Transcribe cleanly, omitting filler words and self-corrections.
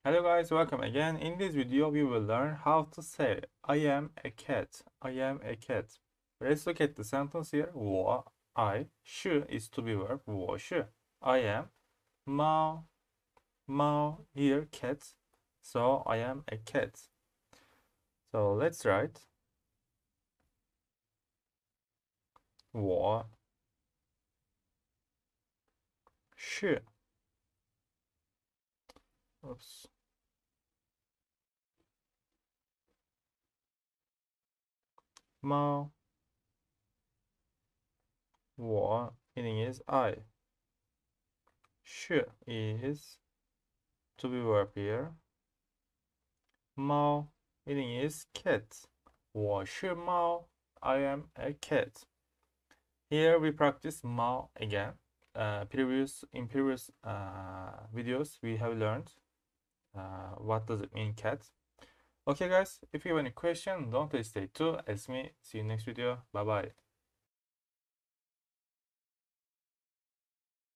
Hello guys, welcome again. In this video, we will learn how to say I am a cat. I am a cat. Let's look at the sentence here. 我 I 是 is to be verb. 我是 I am 猫 here cat. So I am a cat. So let's write 我是 oops 猫我 meaning is I 是 is to be verb here. 猫 meaning is cat. 我是猫 I am a cat. Here we practice 猫 again. In previous videos we have learned what does it mean cat. Okay guys, if you have any question, don't hesitate to ask me. See you next video. Bye bye.